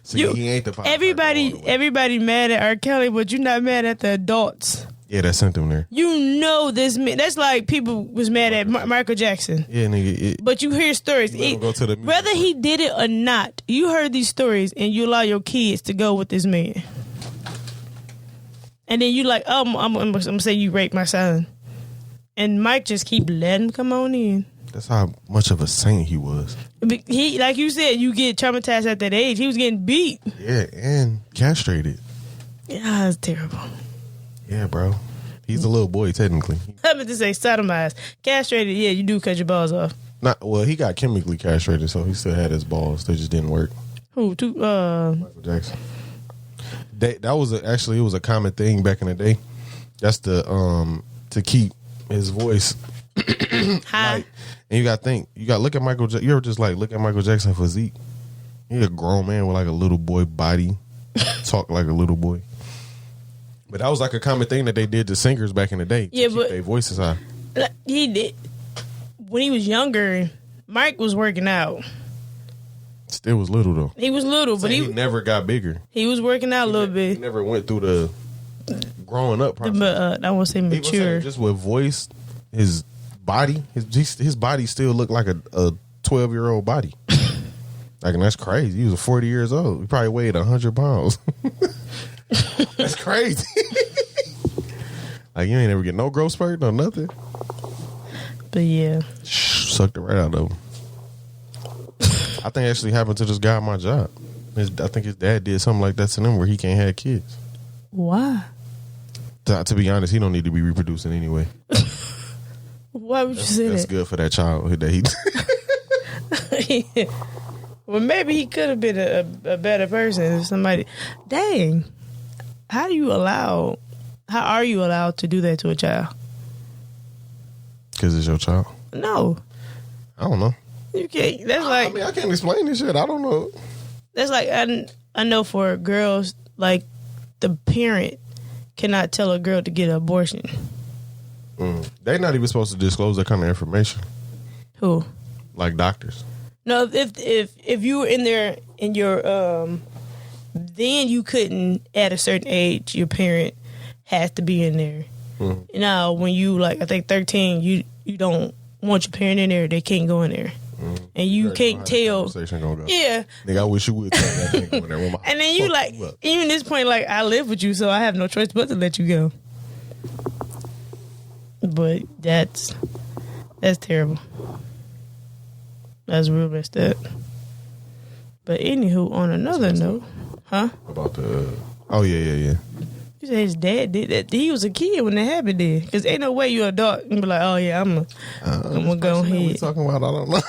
See, he ain't the Pied Piper. Everybody mad at R. Kelly, but you're not mad at the adults. Yeah, that sent him there. You know this. That's like people was mad at Michael Jackson. Yeah, nigga. But you hear stories. Whether he did it or not, you heard these stories, and you allow your kids to go with this man. And then you like, oh, I'm gonna say you raped my son, and Mike just keep letting him come on in. That's how much of a saint he was. He, like you said, you get traumatized at that age. He was getting beat. Yeah, and castrated. Yeah, it's terrible. Yeah, bro. He's a little boy, technically. I meant to say sodomized. Castrated, yeah, you do cut your balls off. Well, he got chemically castrated, so he still had his balls. They just didn't work. Who? Michael Jackson. That was it was a common thing back in the day. That's to keep his voice high. Light. And you got to look at Michael Jackson. You ever just like look at Michael Jackson physique? He's a grown man with like a little boy body, talk like a little boy. But that was like a common thing that they did to singers back in the day. To keep their voices high. He did. When he was younger, Mike was working out. Still was little though. He was little, but he never got bigger. He was working out a little bit. He never went through the growing up process. I won't say mature. Just with voice, his body, his body still looked like a 12-year-old body. Like, and that's crazy. He was 40 years old. He probably weighed 100 pounds. That's crazy. Like, you ain't never get no growth spurt, no nothing. But yeah, sucked it right out of him. I think it actually happened to this guy at my job. I think his dad did something like that to them where he can't have kids. Why? To be honest, he don't need to be reproducing anyway. Why would you say that? That's good for that child that he. Well, maybe he could have been a better person if somebody. Dang, how are you allowed to do that to a child? Because it's your child. No, I don't know. You can't. That's like. I mean, I can't explain this shit. I don't know. That's like I know for girls, like the parent cannot tell a girl to get an abortion. They're not even supposed to disclose that kind of information. Who? Like doctors. No, if you were in there in your then you couldn't at a certain age. Your parent has to be in there. Mm-hmm. Now, when you like, I think 13, you don't want your parent in there. They can't go in there. Mm-hmm. And you can't tell. Go. Yeah. Nigga, I wish you would tell that thing going there. And then you like, even this point, like, I live with you, so I have no choice but to let you go. But that's terrible. That's real messed up. But anywho, on another note, huh? About the oh yeah. You say his dad did that. He was a kid when that happened. Then, because ain't no way you an adult and be like, oh yeah, I'm gonna go ahead. What we talking about? I don't know.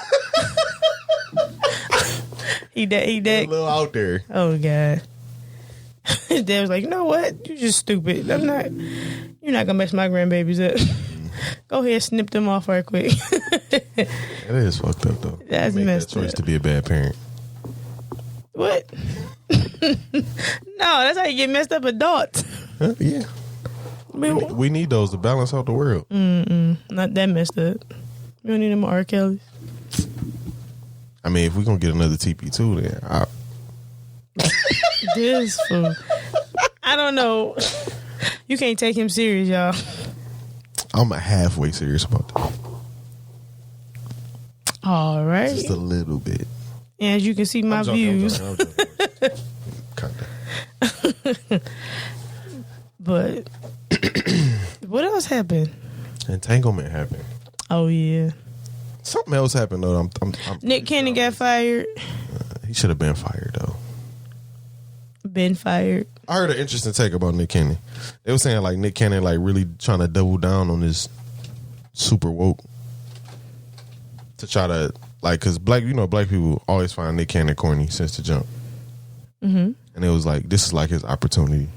He A little out there. Oh God. His dad was like, you know what? You just stupid. You're not gonna mess my grandbabies up. Go ahead, snip them off right quick. That is fucked up though. That's Make messed that choice up. to be a bad parent. What? No, that's how you get messed up adults. Huh? Yeah. I mean, We need those to balance out the world. not that messed up. We don't need no more R. Kellys. I mean, if we're gonna get another TP2, then This fool. I don't know. You can't take him serious, y'all. I'm halfway serious about that. All right. Just a little bit. And as you can see, my I'm joking, views. I'm joking. Kinda. But what else happened? Entanglement happened. Oh yeah, Something else happened though. I'm Nick Cannon got fired. He should have been fired though. Been fired. I heard an interesting take about Nick Cannon. They were saying like Nick Cannon like really trying to double down on this super woke to try to like because black people always find Nick Cannon corny since the jump. And it was like this is like his opportunity.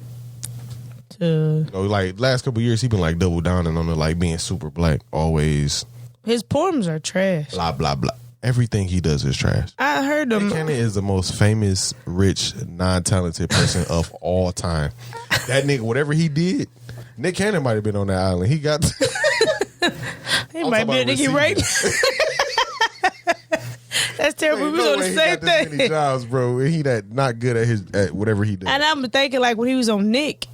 Like last couple years he been like double downing on the like being super black always. His poems are trash. Blah blah blah. Everything he does is trash. I heard him. Nick Cannon is the most famous, rich, non-talented person of all time. That nigga, whatever he did, Nick Cannon might have been on that island. He got. He might be a nigga right. That's terrible. We was on the same Many thing. jobs, bro. And he that not good at whatever he does. And I'm thinking like when he was on Nick,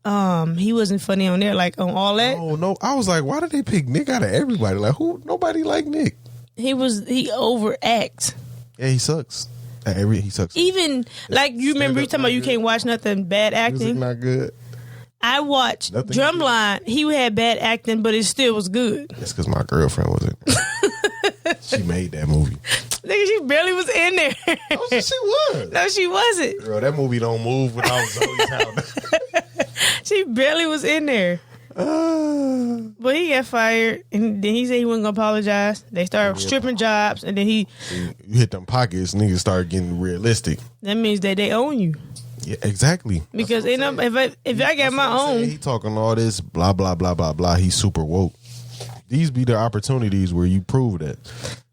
he wasn't funny on there like on all that. Oh no! I was like, why did they pick Nick out of everybody? Like who? Nobody like Nick. He overacts. Yeah, he sucks. He sucks. Even like you remember you talking about you can't watch nothing bad Music acting. not good. I watched Nothing Drumline. He had bad acting, but it still was good. That's because my girlfriend was in there. She made that movie. Nigga, she barely was in there. Oh, she was. No, she wasn't. Girl, that movie don't move without Zoe Town. She barely was in there. But he got fired, and then he said he wasn't gonna apologize. They started stripping jobs, and then You hit them pockets, niggas start getting realistic. that means that they own you. Yeah, exactly. Because if I got my own, He talking all this blah blah blah blah blah. He's super woke. These be the opportunities where you prove that.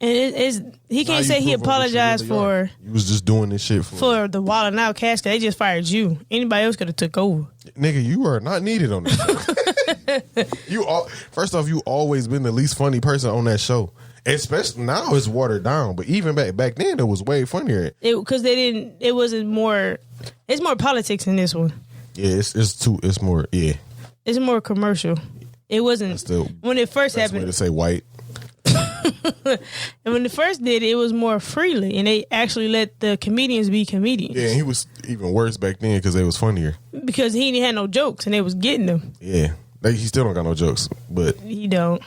and it's he can't Now say you he prove what you apologized really are. for You was just doing this shit for the Wild 'N Out cast. 'Cause they just fired you. Anybody else could have took over. nigga. You are not needed on this show. First off, you always been the least funny person on that show. Especially now, it's watered down. But even back then, it was way funnier. Because they didn't. It wasn't more. It's more politics in this one. Yeah, it's more. Yeah, It's more commercial. It wasn't still when it first that's way happened. to say white. And when they first did it, it was more freely, and they actually let the comedians be comedians. Yeah, and he was even worse back then because they was funnier. Because he didn't have no jokes, and they was getting them. Yeah, he still don't got no jokes, but He don't.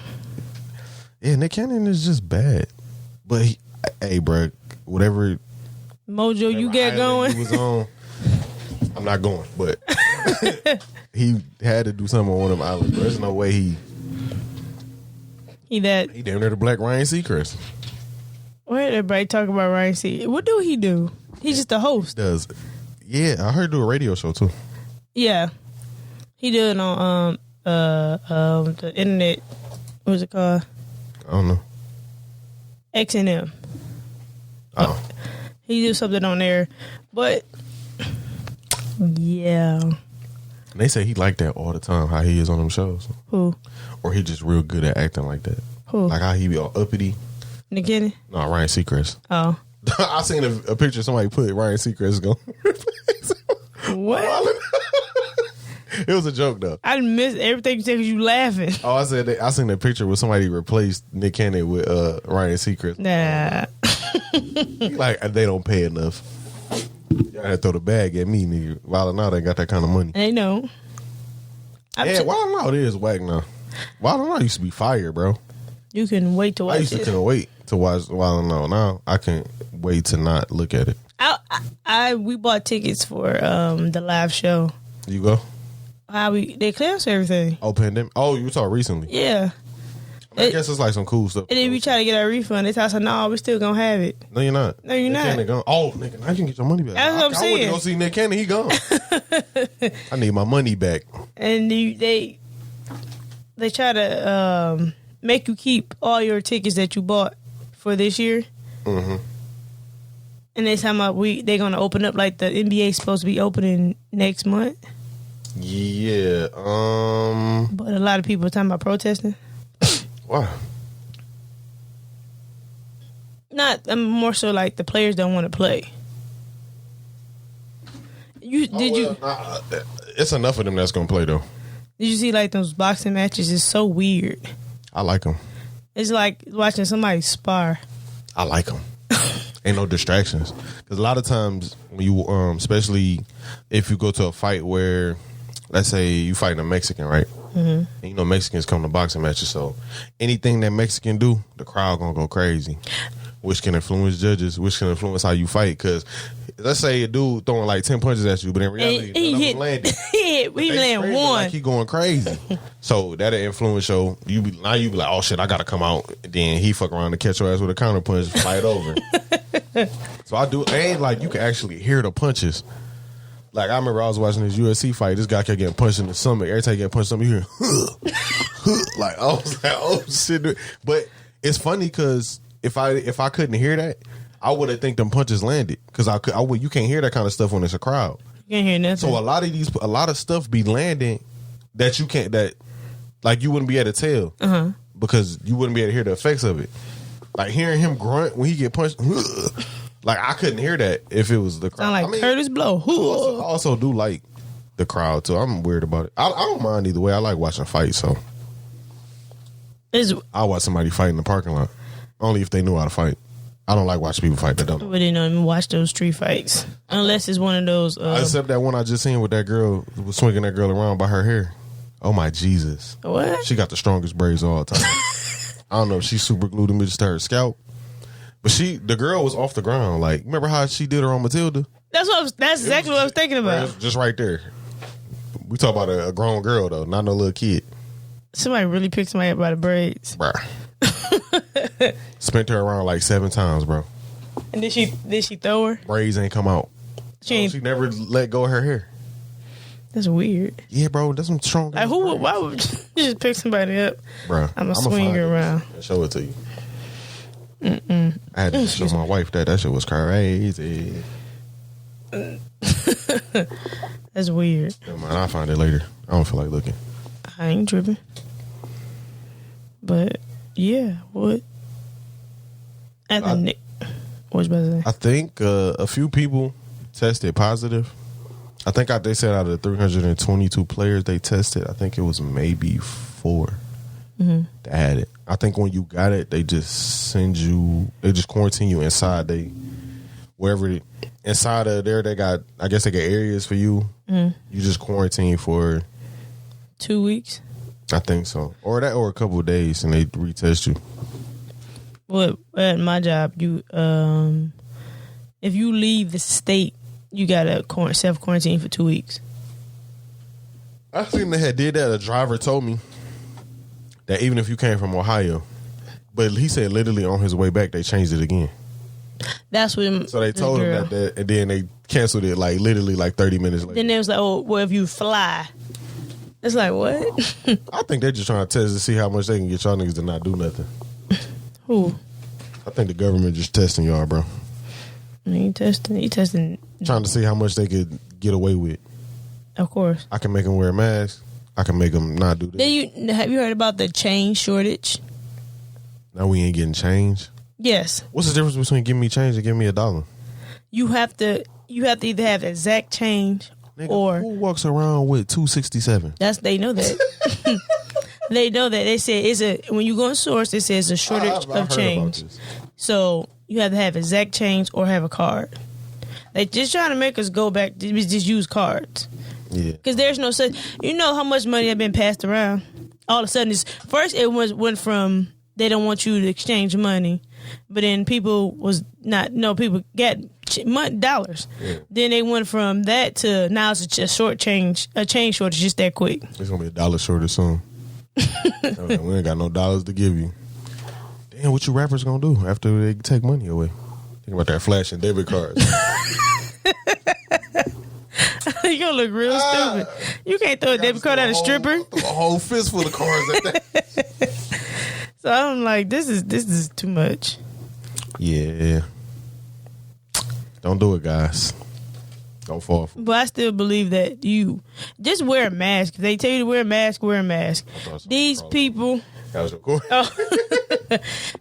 yeah, Nick Cannon is just bad. But hey, bro, whatever Mojo, you get island going. he was on, I'm not going, but he had to do something on one of them islands. Bro. There's no way he damn near the black Ryan Seacrest. Where everybody talk about Ryan C? What do he do? He's just a host. Does yeah? I heard do a radio show too. Yeah, he do it on the internet. What's it called? I don't know. XNM. Oh, He do something on there, but yeah. and they say he like that all the time. How he is on them shows, Who? or he just real good at acting like that. Who? Like how he be all uppity. Nick Cannon? No, Ryan Seacrest. Oh. I seen a picture somebody put Ryan Seacrest go. What? It was a joke though. I missed everything you said because you laughing. Oh, I said I seen a picture where somebody replaced Nick Cannon with Ryan Seacrest. Nah. He like they don't pay enough. Y'all had to throw the bag at me, nigga. Wild 'N Out ain't got that kind of money. I know. Yeah, Wild 'N Out is whack now. Wild 'N Out used to be fire, bro. You can wait to watch I used to it. couldn't wait to watch Wild 'N Out. Now I can't wait to not look at it. We bought tickets for the live show. You go? They canceled everything. Oh, pandemic. Oh, you were talking recently. Yeah. I guess it's like some cool stuff. And then we try to get our refund. They tell us, no, we still gonna have it. No, you're not. No, you're Nick not. Cannon gone. Oh, nigga, now you can get your money back. That's what I'm saying. I went to go see Nick Cannon. He gone. I need my money back. And they try to make you keep all your tickets that you bought for this year. Mm-hmm. And they talking about they're gonna open up like the NBA supposed to be opening next month. Yeah. But a lot of people are talking about protesting. Why? Not more so like the players don't want to play. It's enough of them that's gonna play though. Did you see like those boxing matches? It's so weird. I like them. It's like watching somebody spar. I like them. Ain't no distractions, because a lot of times when you, especially if you go to a fight where, let's say you fighting a Mexican, right? Mm-hmm. And you know Mexicans come to boxing matches, so anything that Mexican do, the crowd gonna go crazy, which can influence judges, which can influence how you fight. Because let's say a dude throwing like 10 punches at you, but in reality, he hit landed. he landed one. Like he going crazy, so that'll influence you. You be like, oh shit, I gotta come out. And then he fuck around and catch your ass with a counter punch, fight over. So I do, and like you can actually hear the punches. Like I remember I was watching this UFC fight. This guy kept getting punched in the stomach. Every time he get punched in the stomach, you hear like I was like, oh shit. But it's funny because if I couldn't hear that, I would have think them punches landed, because you can't hear that kind of stuff when it's a crowd. You can't hear nothing. So a lot of stuff be landing that you can't, that like you wouldn't be able to tell because you wouldn't be able to hear the effects of it. Like hearing him grunt when he get punched, like I couldn't hear that if it was the crowd. Sound like Curtis Blow. I also do like the crowd too. I'm weird about it. I don't mind either way. I like watching fights, so I'll watch somebody fight in the parking lot. Only if they knew how to fight. I don't like watching people fight that don't know. But they don't even watch those street fights unless it's one of those. Except that one I just seen with that girl was swinging that girl around by her hair. Oh my Jesus! What? She got the strongest braids of all time. I don't know if she super glued them bitches to her scalp, but the girl was off the ground. Like, remember how she did her on Matilda? That's exactly what I was thinking about. Just right there. We talk about a grown girl though, not no little kid. Somebody really picked somebody up by the braids. Bruh. Spent her around like 7 times, bro. And did she throw her? Braids ain't come out. She never let go of her hair. That's weird. Yeah, bro. That's some strong. Like why would you just pick somebody up? Bro, I'm gonna swing her around. Show it to you. I had to show my wife that shit was crazy. That's weird. Never mind, I'll find it later. I don't feel like looking. I ain't tripping. But yeah, what? What was you about to say? I think a few people tested positive. I think they said out of the 322 players they tested, I think it was maybe 4 that had it. I think when you got it, they just quarantine you inside. Inside of there, they got areas for you. You just quarantine for 2 weeks. I think so, or a couple of days, and they retest you. Well, at my job, you if you leave the state, you gotta self quarantine for 2 weeks. I seen they had did that. A driver told me that even if you came from Ohio, but he said literally on his way back they changed it again. That's what. So they told him that, and then they canceled it like literally like 30 minutes later. Then it was like, oh, well, if you fly, it's like what? I think they're just trying to test to see how much they can get y'all niggas to not do nothing. Who? I think the government just testing y'all, bro. He testing. Trying to see how much they could get away with. Of course. I can make them wear a mask. I can make them not do this. Have you heard about the change shortage? Now we ain't getting change. Yes. What's the difference between giving me change and giving me $1? You have to either have exact change. Nigga, or who walks around with $2.67? They know that. They know that. They said when you go in source, it says a shortage of change. So you have to have exact change or have a card. They just trying to make us go back to just use cards. Yeah. Because there's no such. You know how much money had been passed around. All of a sudden, went from they don't want you to exchange money, but then people got dollars. Yeah. Then they went from that to now it's a change shortage just that quick. It's gonna be $1 shorter soon. We ain't got no dollars to give you. Damn, what you rappers gonna do after they take money away? Think about that flashing debit cards. You gonna look real stupid. You can't throw a debit card at a stripper. A whole fistful of cards at that. So I'm like, this is too much. Yeah. Don't do it, guys. Don't fall for it. But I still believe that you just wear a mask. If they tell you to wear a mask, wear a mask. These people, That was your cool.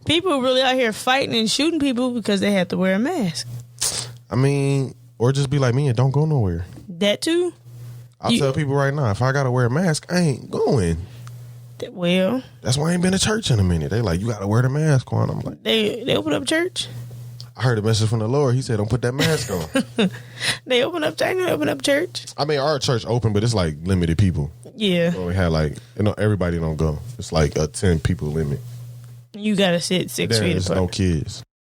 people really out here fighting and shooting people because they have to wear a mask. I mean, or just be like me and don't go nowhere. That too. I'll tell people right now, if I gotta wear a mask, I ain't going. Well, That's why I ain't been to church in a minute. They like, you gotta wear the mask on. I'm like, they open up church. I heard a message from the Lord. He said, don't put that mask on. They open up church. They open up church. I mean, our church open, but it's like limited people. Yeah, We had like, everybody don't go. It's like a 10 people limit. you gotta sit 6 feet There's apart. no kids.